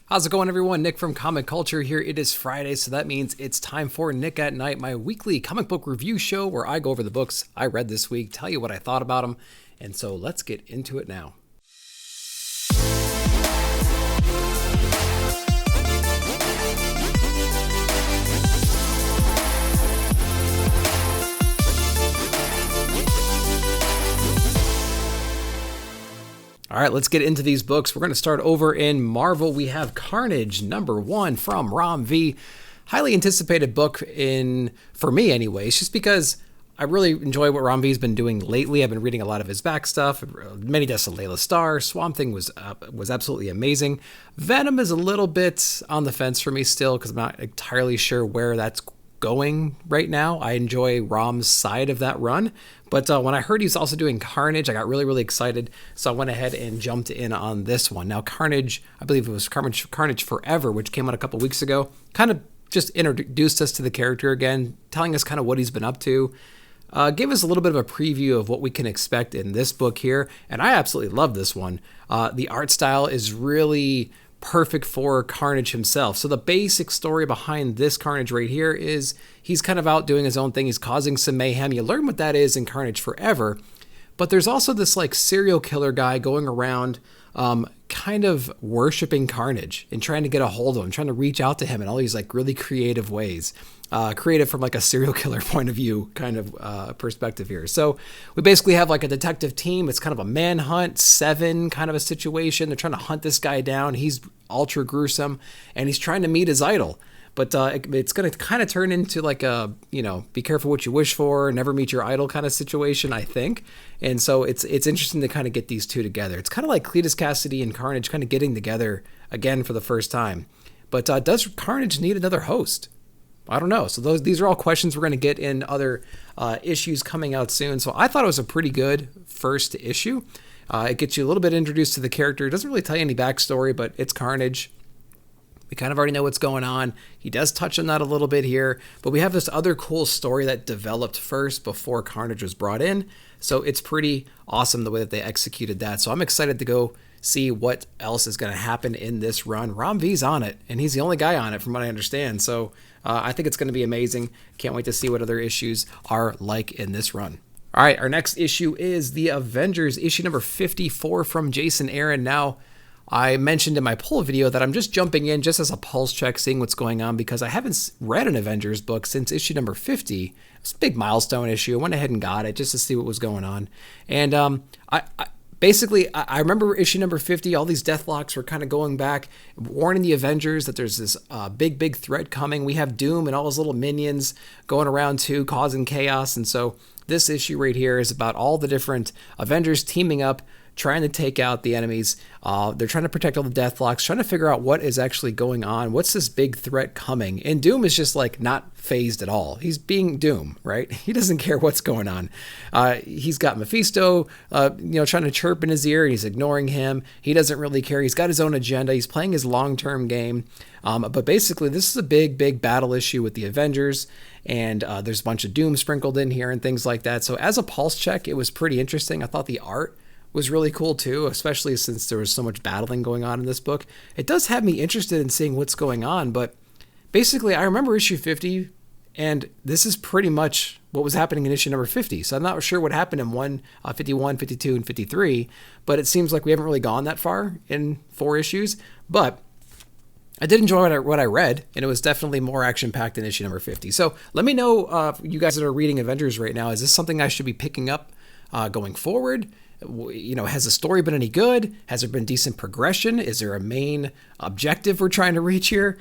How's it going, everyone? Nick from Comic Culture here. It is Friday, so that means it's time for Nick at Night, my weekly comic book review show where I go over the books I read this week, tell you what I thought about them, and so let's get into it now. All right, let's get into these books. We're going to start over in Marvel. We have Carnage, #1 from Rom V. Highly anticipated book for me anyways, just because I really enjoy what Rom V's been doing lately. I've been reading a lot of his back stuff. Many Deaths of Layla Starr. Swamp Thing was absolutely amazing. Venom is a little bit on the fence for me still because I'm not entirely sure where that's going right now. I enjoy Rom's side of that run, but when I heard he's also doing Carnage, I got really excited, so I went ahead and jumped in on this one. Now Carnage, I believe it was Carnage Forever, which came out a couple weeks ago, kind of just introduced us to the character again, telling us kind of what he's been up to, gave us a little bit of a preview of what we can expect in this book here, and I absolutely love this one. The art style is really perfect for Carnage himself. So the basic story behind this Carnage right here is he's kind of out doing his own thing. He's causing some mayhem. You learn what that is in Carnage Forever, but there's also this like serial killer guy going around kind of worshiping Carnage and trying to get a hold of him, trying to reach out to him in all these like really creative ways. Creative from like a serial killer point of view kind of perspective here. So we basically have like a detective team. It's kind of a manhunt 7 kind of a situation. They're trying to hunt this guy down. He's ultra gruesome and he's trying to meet his idol. But it's going to kind of turn into like a, be careful what you wish for, never meet your idol kind of situation, I think. And so it's interesting to kind of get these two together. It's kind of like Cletus Cassidy and Carnage kind of getting together again for the first time. But does Carnage need another host? I don't know. So these are all questions we're going to get in other issues coming out soon. So I thought it was a pretty good first issue. It gets you a little bit introduced to the character. It doesn't really tell you any backstory, but it's Carnage. We kind of already know what's going on. He does touch on that a little bit here, but we have this other cool story that developed first before Carnage was brought in. So it's pretty awesome the way that they executed that. So I'm excited to go see what else is going to happen in this run. Rom V's on it, and he's the only guy on it from what I understand. So I think it's going to be amazing. Can't wait to see what other issues are like in this run. All right, our next issue is the Avengers, issue number 54 from Jason Aaron. Now, I mentioned in my poll video that I'm just jumping in just as a pulse check, seeing what's going on, because I haven't read an Avengers book since issue number 50. It's a big milestone issue. I went ahead and got it just to see what was going on. And I remember issue number 50, all these Deathlocks were kind of going back, warning the Avengers that there's this big threat coming. We have Doom and all his little minions going around too, causing chaos. And so this issue right here is about all the different Avengers teaming up, trying to take out the enemies. They're trying to protect all the Deathlocks, trying to figure out what is actually going on. What's this big threat coming? And Doom is just like not phased at all. He's being Doom, right? He doesn't care what's going on. He's got Mephisto, trying to chirp in his ear, and he's ignoring him. He doesn't really care. He's got his own agenda. He's playing his long-term game. But basically, this is a big battle issue with the Avengers, and there's a bunch of Doom sprinkled in here and things like that. So as a pulse check, it was pretty interesting. I thought the art was really cool too, especially since there was so much battling going on in this book. It does have me interested in seeing what's going on, but basically I remember issue 50, and this is pretty much what was happening in issue number 50. So I'm not sure what happened in 51, 52, and 53, but it seems like we haven't really gone that far in 4 issues. But I did enjoy what I read, and it was definitely more action-packed than issue number 50. So let me know, you guys that are reading Avengers right now, is this something I should be picking up going forward? Has the story been any good? Has there been decent progression? Is there a main objective we're trying to reach here?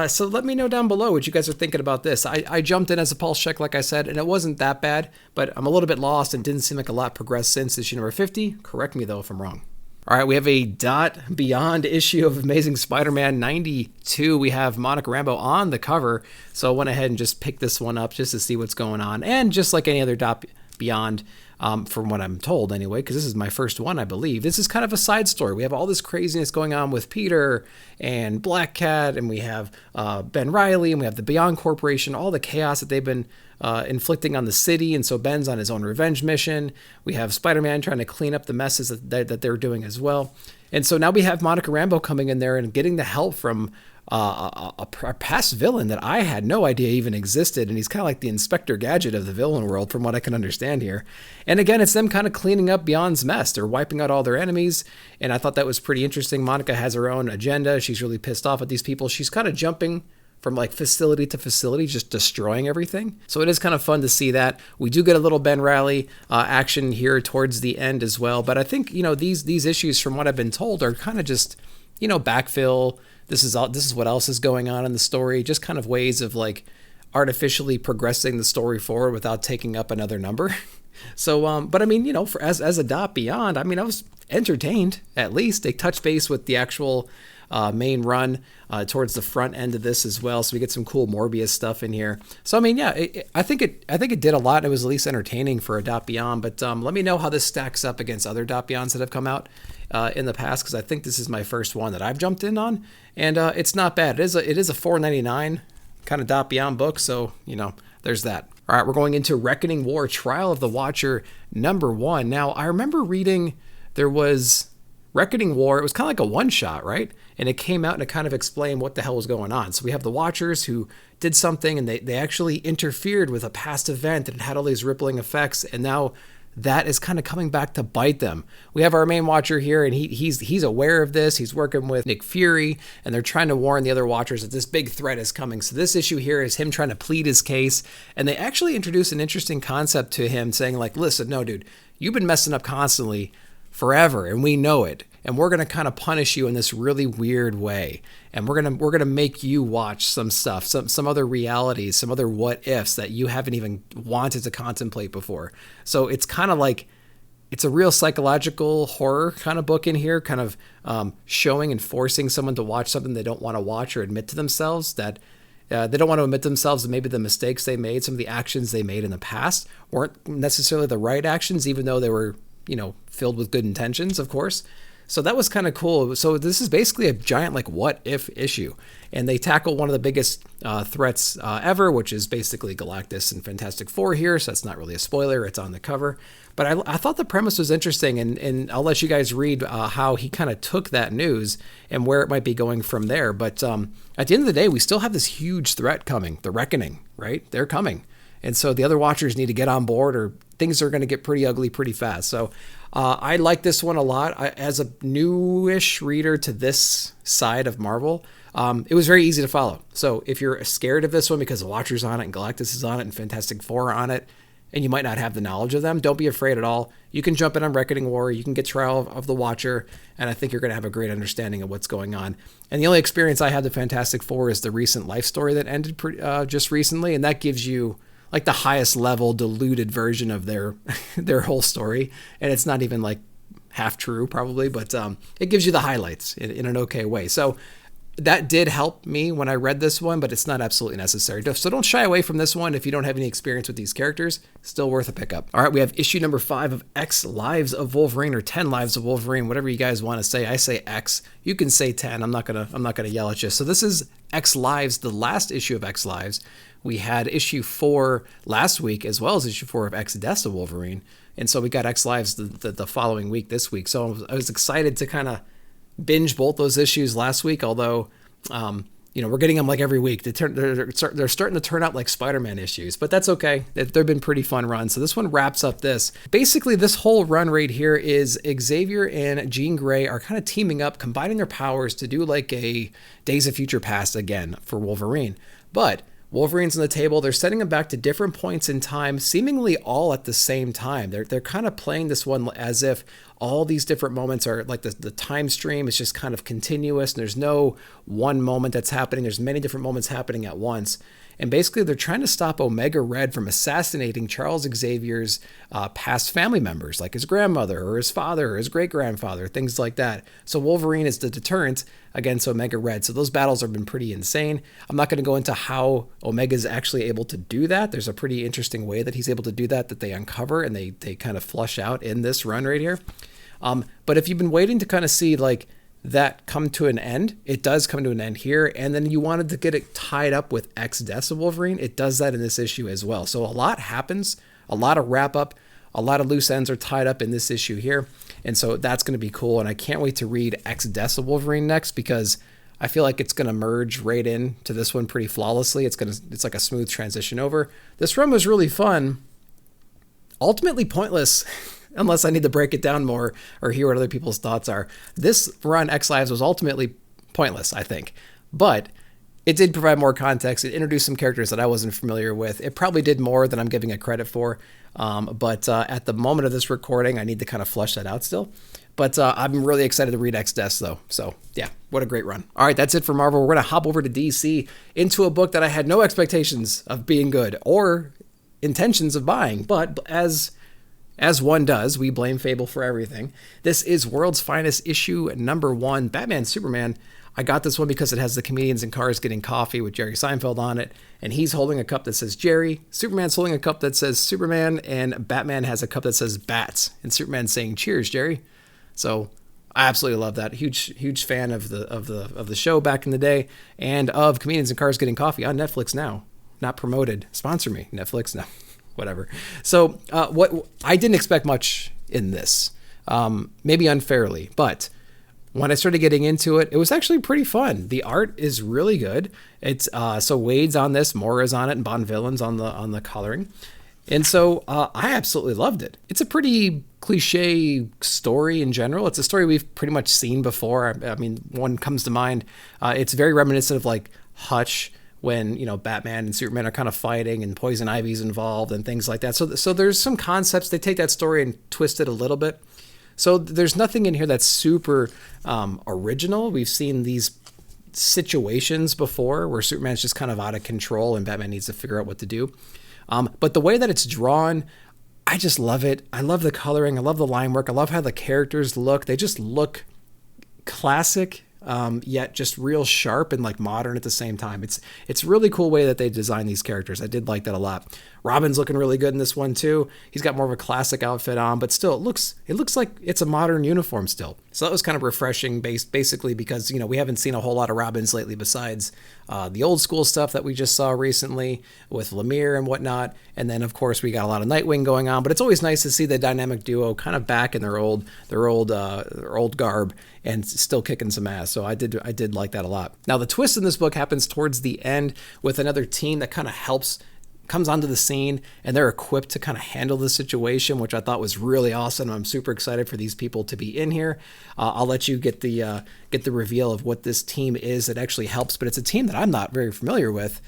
So let me know down below what you guys are thinking about this. I jumped in as a pulse check, like I said, and it wasn't that bad, but I'm a little bit lost and didn't seem like a lot progressed since issue number 50. Correct me, though, if I'm wrong. All right, we have a Dot Beyond issue of Amazing Spider-Man 92. We have Monica Rambeau on the cover, so I went ahead and just picked this one up just to see what's going on. And just like any other Dot Beyond, from what I'm told anyway, because this is my first one, I believe. This is kind of a side story. We have all this craziness going on with Peter and Black Cat, and we have Ben Reilly, and we have the Beyond Corporation, all the chaos that they've been inflicting on the city, and so Ben's on his own revenge mission. We have Spider-Man trying to clean up the messes that they're doing as well. And so now we have Monica Rambeau coming in there and getting the help from a past villain that I had no idea even existed. And he's kind of like the Inspector Gadget of the villain world, from what I can understand here. And again, it's them kind of cleaning up Beyond's mess. They're wiping out all their enemies. And I thought that was pretty interesting. Monica has her own agenda. She's really pissed off at these people. She's kind of jumping from like facility to facility, just destroying everything. So it is kind of fun to see that. We do get a little Ben Reilly action here towards the end as well. But I think, these issues, from what I've been told, are kind of just, backfill. This is what else is going on in the story. Just kind of ways of like artificially progressing the story forward without taking up another number. So, but I mean, as a dot beyond, I mean, I was entertained. At least they touch base with the actual main run towards the front end of this as well. So we get some cool Morbius stuff in here. So I mean, yeah, I think it did a lot. It was at least entertaining for a dot beyond. But let me know how this stacks up against other dot beyonds that have come out in the past, because I think this is my first one that I've jumped in on, and it's not bad. It is a $4.99 kind of dot beyond book. So there's that. All right, we're going into Reckoning War: Trial of the Watcher #1. Now I remember reading there was Reckoning War. It was kind of like a one-shot, right? And it came out and it kind of explained what the hell was going on. So we have the Watchers who did something, and they actually interfered with a past event that had all these rippling effects, and now that is kind of coming back to bite them. We have our main Watcher here, and he's aware of this. He's working with Nick Fury, and they're trying to warn the other Watchers that this big threat is coming. So this issue here is him trying to plead his case, and they actually introduce an interesting concept to him, saying like, listen, no, dude, you've been messing up constantly forever, and we know it, and we're going to kind of punish you in this really weird way, and we're going to make you watch some stuff, some other realities, some other what ifs that you haven't even wanted to contemplate before. So it's kind of like, it's a real psychological horror kind of book in here, kind of showing and forcing someone to watch something they don't want to watch, or admit to themselves that they don't want to admit themselves that maybe the mistakes they made, some of the actions they made in the past weren't necessarily the right actions, even though they were filled with good intentions, of course. So that was kind of cool. So this is basically a giant like what if issue, and they tackle one of the biggest threats ever, which is basically Galactus and Fantastic Four here. So that's not really a spoiler. It's on the cover. But I thought the premise was interesting, and I'll let you guys read how he kind of took that news and where it might be going from there. But at the end of the day, we still have this huge threat coming, the Reckoning, right? They're coming. And so the other Watchers need to get on board, or things are going to get pretty ugly pretty fast. So I like this one a lot. As a newish reader to this side of Marvel, it was very easy to follow. So if you're scared of this one because the Watcher's on it and Galactus is on it and Fantastic Four are on it, and you might not have the knowledge of them, don't be afraid at all. You can jump in on Reckoning War. You can get Trial of the Watcher, and I think you're going to have a great understanding of what's going on. And the only experience I had with Fantastic Four is the recent life story that ended just recently, and that gives you like the highest level diluted version of their whole story, and it's not even like half true probably, but it gives you the highlights in an okay way. So that did help me when I read this one, but it's not absolutely necessary. So don't shy away from this one if you don't have any experience with these characters. Still worth a pickup. All right, we have issue #5 of X Lives of Wolverine, or 10 Lives of Wolverine, whatever you guys want to say. I say X. You can say 10. I'm not gonna yell at you. So this is X Lives, the last issue of X Lives. We had issue 4 last week, as well as issue 4 of X Deaths of Wolverine, and so we got X Lives the following week this week. So I was excited to kind of binge both those issues last week, although we're getting them like every week. They're starting to turn out like Spider-Man issues, but that's okay. They've been pretty fun runs. So this one wraps up this. Basically, this whole run right here is Xavier and Jean Grey are kind of teaming up, combining their powers to do like a Days of Future Past again for Wolverine. But Wolverine's on the table. They're sending him back to different points in time, seemingly all at the same time. They're kind of playing this one as if all these different moments are like the time stream is just kind of continuous, and there's no one moment that's happening. There's many different moments happening at once. And basically, they're trying to stop Omega Red from assassinating Charles Xavier's past family members, like his grandmother or his father or his great-grandfather, things like that. So Wolverine is the deterrent against Omega Red. So those battles have been pretty insane. I'm not going to go into how Omega is actually able to do that. There's a pretty interesting way that he's able to do that they uncover and they kind of flush out in this run right here. But if you've been waiting to kind of see like that come to an end, it does come to an end here. And then you wanted to get it tied up with X Deaths of Wolverine, it does that in this issue as well. So a lot happens, a lot of wrap up, a lot of loose ends are tied up in this issue here. And so that's going to be cool. And I can't wait to read X Deaths of Wolverine next, because I feel like it's going to merge right in to this one pretty flawlessly. It's like a smooth transition over. This run was really fun. Ultimately pointless, unless I need to break it down more or hear what other people's thoughts are. This run, X Lives, was ultimately pointless, I think. But it did provide more context. It introduced some characters that I wasn't familiar with. It probably did more than I'm giving it credit for. But at the moment of this recording, I need to kind of flesh that out still. But I'm really excited to read X Deaths, though. So, yeah, what a great run. All right, that's it for Marvel. We're going to hop over to DC into a book that I had no expectations of being good or intentions of buying. But as one does, we blame Phable for everything. This is World's Finest issue number 1, Batman Superman. I got this one because it has the comedians in cars getting coffee with Jerry Seinfeld on it, and he's holding a cup that says Jerry, Superman's holding a cup that says Superman, and Batman has a cup that says Bats, and Superman's saying cheers, Jerry. So I absolutely love that. Huge fan of the show back in the day, and of comedians in cars getting coffee on Netflix now. Not promoted. Sponsor me, Netflix. No, whatever. So what I didn't expect much in this, maybe unfairly, but when I started getting into it, it was actually pretty fun. The art is really good. It's so Wade's on this, Mora's on it, and Bond Villain's on the coloring. And so I absolutely loved it. It's a pretty cliche story in general. It's a story we've pretty much seen before. I mean, one comes to mind. It's very reminiscent of like Hutch, when, you know, Batman and Superman are kind of fighting and Poison Ivy's involved and things like that. So there's some concepts. They take that story and twist it a little bit. So there's nothing in here that's super original. We've seen these situations before where Superman's just kind of out of control and Batman needs to figure out what to do. But the way that it's drawn, I just love it. I love the coloring. I love the line work. I love how the characters look. They just look classic, yet just real sharp and like modern at the same time. It's a really cool way that they design these characters. I did like that a lot. Robin's looking really good in this one too. He's got more of a classic outfit on, but still it looks like it's a modern uniform still. So that was kind of refreshing, basically because, you know, we haven't seen a whole lot of Robins lately besides the old school stuff that we just saw recently with Lemire and whatnot. And then of course we got a lot of Nightwing going on, but it's always nice to see the dynamic duo kind of back in their old garb and still kicking some ass. So I did like that a lot. Now the twist in this book happens towards the end with another team that kind of comes onto the scene, and they're equipped to kind of handle the situation, which I thought was really awesome. I'm super excited for these people to be in here. I'll let you get the reveal of what this team is that actually helps, but it's a team that I'm not very familiar with,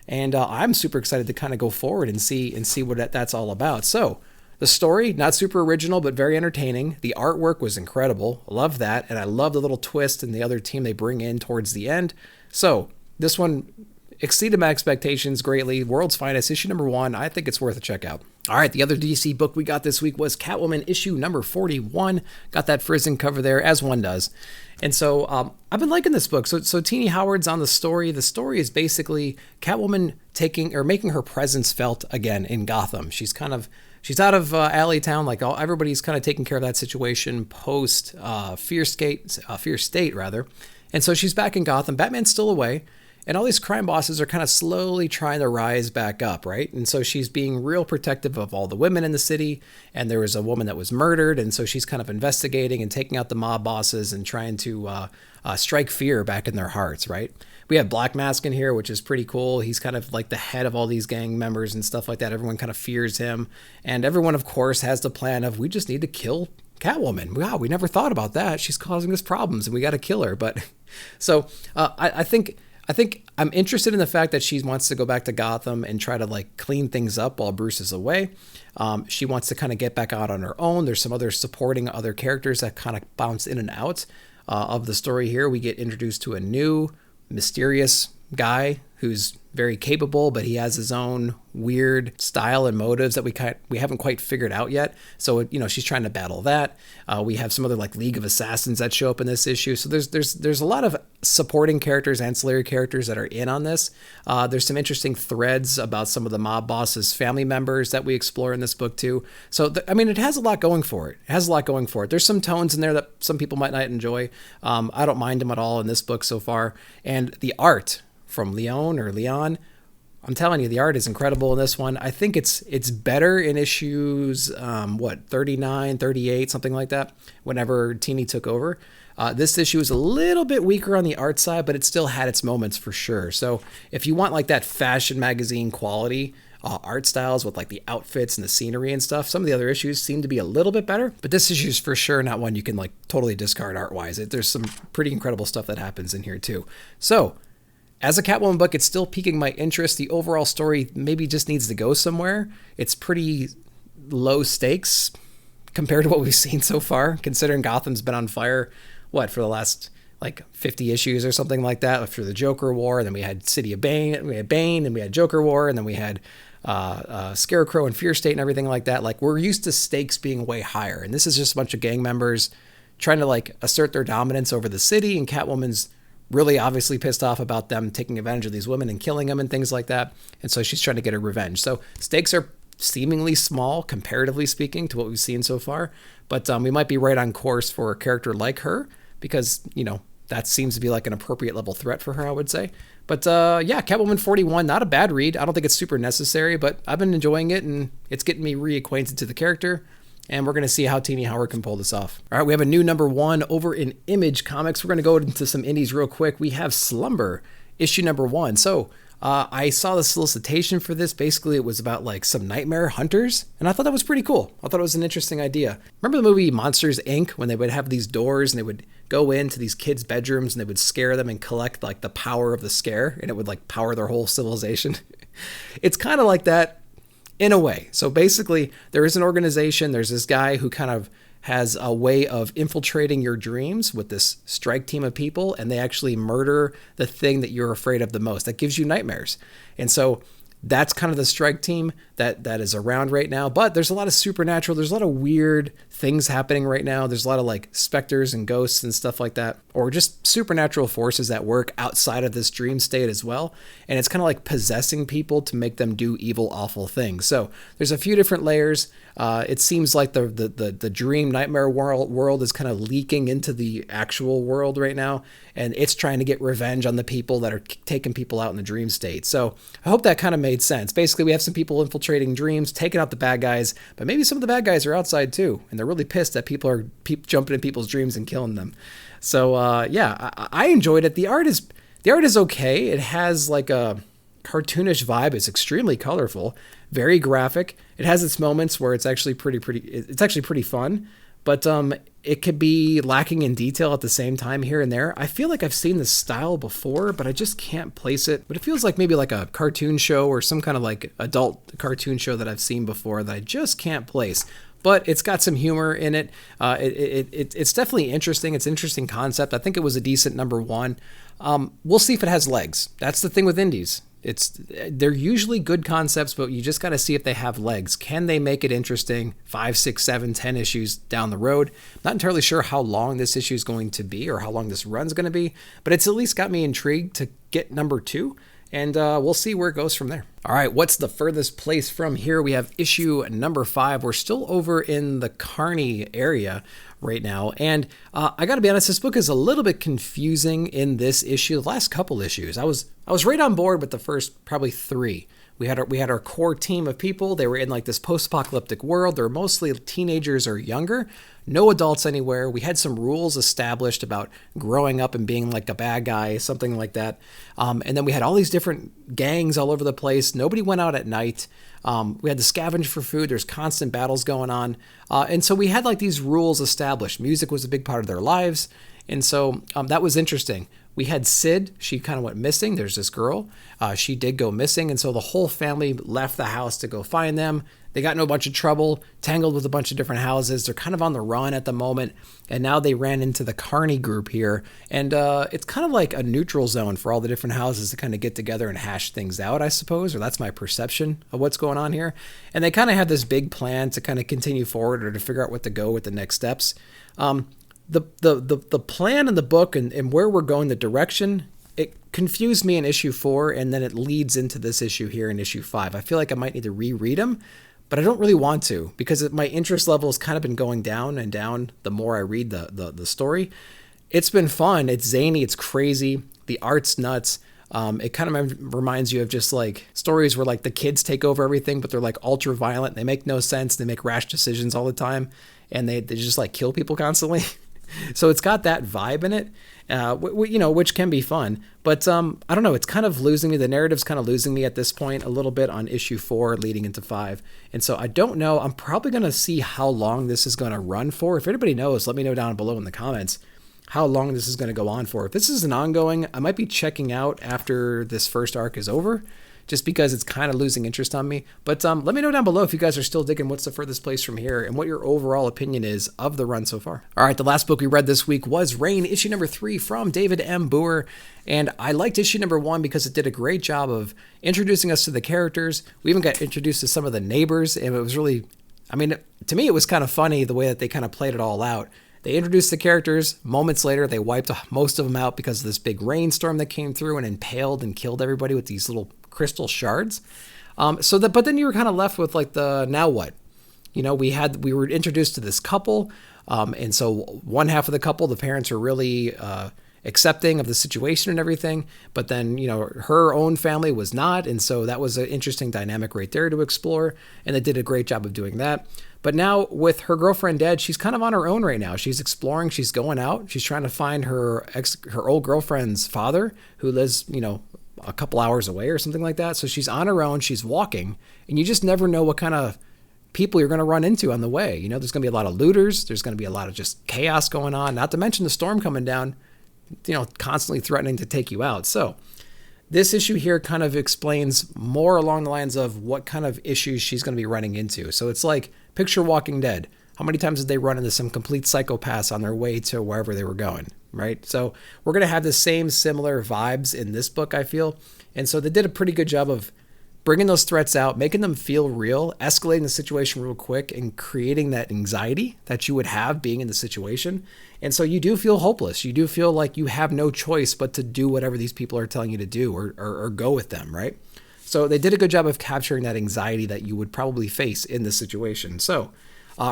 and I'm super excited to kind of go forward and see what that's all about. So the story, not super original, but very entertaining. The artwork was incredible. I love that, and I love the little twist and the other team they bring in towards the end. So this one exceeded my expectations greatly. World's Finest, issue number 1. I think it's worth a check out. All right, the other DC book we got this week was Catwoman, issue number 41. Got that Frizzing cover there, as one does. And so I've been liking this book. So Teenie Howard's on the story. The story is basically Catwoman making her presence felt again in Gotham. She's out of Alleytown, like everybody's kind of taking care of that situation post Fear State rather. And so she's back in Gotham. Batman's still away. And all these crime bosses are kind of slowly trying to rise back up, right? And so she's being real protective of all the women in the city. And there was a woman that was murdered. And so she's kind of investigating and taking out the mob bosses and trying to strike fear back in their hearts, right? We have Black Mask in here, which is pretty cool. He's kind of like the head of all these gang members and stuff like that. Everyone kind of fears him. And everyone, of course, has the plan of, we just need to kill Catwoman. Wow, we never thought about that. She's causing us problems and we got to kill her. But so I think I'm interested in the fact that she wants to go back to Gotham and try to like clean things up while Bruce is away. She wants to kind of get back out on her own. There's some other supporting other characters that kind of bounce in and out of the story here. We get introduced to a new mysterious guy who's very capable, but he has his own weird style and motives that we haven't quite figured out yet. So, you know, she's trying to battle that. We have some other like League of Assassins that show up in this issue. So there's a lot of supporting characters, ancillary characters that are in on this. There's some interesting threads about some of the mob bosses' family members that we explore in this book too. So, it has a lot going for it. There's some tones in there that some people might not enjoy. I don't mind them at all in this book so far. And the art from Leon, I'm telling you, the art is incredible in this one. I think it's better in issues, 39, 38, something like that, whenever Tini took over. This issue is a little bit weaker on the art side, but it still had its moments for sure. So if you want like that fashion magazine quality art styles with like the outfits and the scenery and stuff, some of the other issues seem to be a little bit better, but this issue is for sure not one you can like totally discard art-wise. There's some pretty incredible stuff that happens in here too. So as a Catwoman book, it's still piquing my interest. The overall story maybe just needs to go somewhere. It's pretty low stakes compared to what we've seen so far, considering Gotham's been on fire, for the last like 50 issues or something like that, after the Joker War. And then we had City of Bane, we had Bane, and we had Joker War, and then we had Scarecrow and Fear State and everything like that. Like, we're used to stakes being way higher. And this is just a bunch of gang members trying to like assert their dominance over the city, and Catwoman's really obviously pissed off about them taking advantage of these women and killing them and things like that. And so she's trying to get her revenge. So stakes are seemingly small, comparatively speaking, to what we've seen so far. But we might be right on course for a character like her, because, that seems to be like an appropriate level threat for her, I would say. But yeah, Catwoman 41, not a bad read. I don't think it's super necessary, but I've been enjoying it, and it's getting me reacquainted to the character. And we're going to see how Tini Howard can pull this off. All right, we have a new #1 over in Image Comics. We're going to go into some indies real quick. We have Slumber, issue #1. So I saw the solicitation for this. Basically, it was about like some nightmare hunters, and I thought that was pretty cool. I thought it was an interesting idea. Remember the movie Monsters, Inc., when they would have these doors and they would go into these kids' bedrooms and they would scare them and collect like the power of the scare, and it would like power their whole civilization? It's kind of like that in a way. So basically, there is an organization. There's this guy who kind of has a way of infiltrating your dreams with this strike team of people, and they actually murder the thing that you're afraid of the most. That gives you nightmares. And so that's kind of the strike team that is around right now. But there's a lot of supernatural. There's a lot of weird things happening right now. There's a lot of like specters and ghosts and stuff like that, or just supernatural forces at work outside of this dream state as well. And it's kind of like possessing people to make them do evil, awful things. So there's a few different layers. It seems like the dream nightmare world is kind of leaking into the actual world right now, and it's trying to get revenge on the people that are taking people out in the dream state. So I hope that kind of made sense. Basically, we have some people infiltrating dreams, taking out the bad guys, but maybe some of the bad guys are outside too, and they're really pissed that people are jumping in people's dreams and killing them. So yeah, I enjoyed it. The art is okay. It has like a cartoonish vibe. It's extremely colorful, very graphic. It has its moments where it's actually pretty fun, but it could be lacking in detail at the same time here and there. I feel like I've seen this style before, but I just can't place it. But it feels like maybe like a cartoon show or some kind of like adult cartoon show that I've seen before that I just can't place. But it's got some humor in it. It's definitely interesting. It's an interesting concept. I think it was a decent #1. We'll see if it has legs. That's the thing with indies. They're usually good concepts, but you just got to see if they have legs. Can they make it interesting 5, 6, 7, 10 issues down the road? Not entirely sure how long this issue is going to be or how long this run's going to be, but it's at least got me intrigued to get #2, and we'll see where it goes from there. All right, what's the furthest place from here? We have issue #5. We're still over in the Carnage area right now, and I gotta be honest, this book is a little bit confusing in this issue. The last couple issues, I was right on board with the first probably 3. We had our core team of people. They were in like this post-apocalyptic world. They're mostly teenagers or younger, no adults anywhere. We had some rules established about growing up and being like a bad guy, something like that. And then we had all these different gangs all over the place. Nobody went out at night. We had to scavenge for food. There's constant battles going on. And so we had like these rules established. Music was a big part of their lives. And so that was interesting. We had Sid. She kind of went missing. There's this girl. She did go missing. And so the whole family left the house to go find them. They got in a bunch of trouble, tangled with a bunch of different houses. They're kind of on the run at the moment. And now they ran into the Carnage group here. And it's kind of like a neutral zone for all the different houses to kind of get together and hash things out, I suppose, or that's my perception of what's going on here. And they kind of have this big plan to kind of continue forward or to figure out what to go with the next steps. The plan in the book and where we're going, the direction, it confused me in issue 4, and then it leads into this issue here in issue 5. I feel like I might need to reread them, but I don't really want to, because my interest level has kind of been going down and down the more I read the story. It's been fun. It's zany. It's crazy. The art's nuts. It kind of reminds you of just like stories where like the kids take over everything, but they're like ultra violent. They make no sense. They make rash decisions all the time, and they just like kill people constantly. So it's got that vibe in it, which can be fun. But I don't know. It's kind of losing me. The narrative's kind of losing me at this point a little bit on issue 4 leading into 5. And so I don't know. I'm probably going to see how long this is going to run for. If anybody knows, let me know down below in the comments how long this is going to go on for. If this is an ongoing, I might be checking out after this first arc is over, just because it's kind of losing interest on me. But let me know down below if you guys are still digging what's the furthest place from here and what your overall opinion is of the run so far. All right, the last book we read this week was Reign, issue number 3 from David M. Booher. And I liked issue number 1 because it did a great job of introducing us to the characters. We even got introduced to some of the neighbors, and it was really, I mean, to me, it was kind of funny the way that they kind of played it all out. They introduced the characters. Moments later, they wiped most of them out because of this big rainstorm that came through and impaled and killed everybody with these little crystal shards. But then you were kind of left with like the now what? You know, we were introduced to this couple, and so one half of the couple, the parents were really accepting of the situation and everything, but then, you know, her own family was not, and so that was an interesting dynamic right there to explore, and they did a great job of doing that. But now with her girlfriend dead, she's kind of on her own right now. She's exploring, she's going out, she's trying to find her old girlfriend's father, who lives, you know, a couple hours away or something like that. So she's on her own, she's walking, and you just never know what kind of people you're going to run into on the way. You know, there's going to be a lot of looters, there's going to be a lot of just chaos going on, not to mention the storm coming down, you know, constantly threatening to take you out. So this issue here kind of explains more along the lines of what kind of issues she's going to be running into. So it's like, picture Walking Dead. How many times did they run into some complete psychopaths on their way to wherever they were going, right? So we're going to have the same similar vibes in this book, I feel. And so they did a pretty good job of bringing those threats out, making them feel real, escalating the situation real quick, and creating that anxiety that you would have being in the situation. And so you do feel hopeless. You do feel like you have no choice but to do whatever these people are telling you to do, or go with them, right? So they did a good job of capturing that anxiety that you would probably face in this situation. So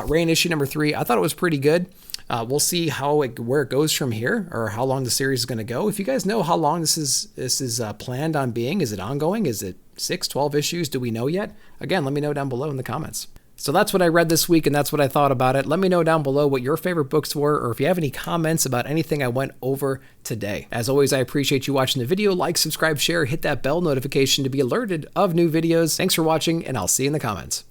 Reign issue number 3, I thought it was pretty good. We'll see where it goes from here, or how long the series is going to go. If you guys know how long this is planned on being, is it ongoing? Is it 6, 12 issues? Do we know yet? Again, let me know down below in the comments. So that's what I read this week, and that's what I thought about it. Let me know down below what your favorite books were, or if you have any comments about anything I went over today. As always, I appreciate you watching the video. Like, subscribe, share, hit that bell notification to be alerted of new videos. Thanks for watching, and I'll see you in the comments.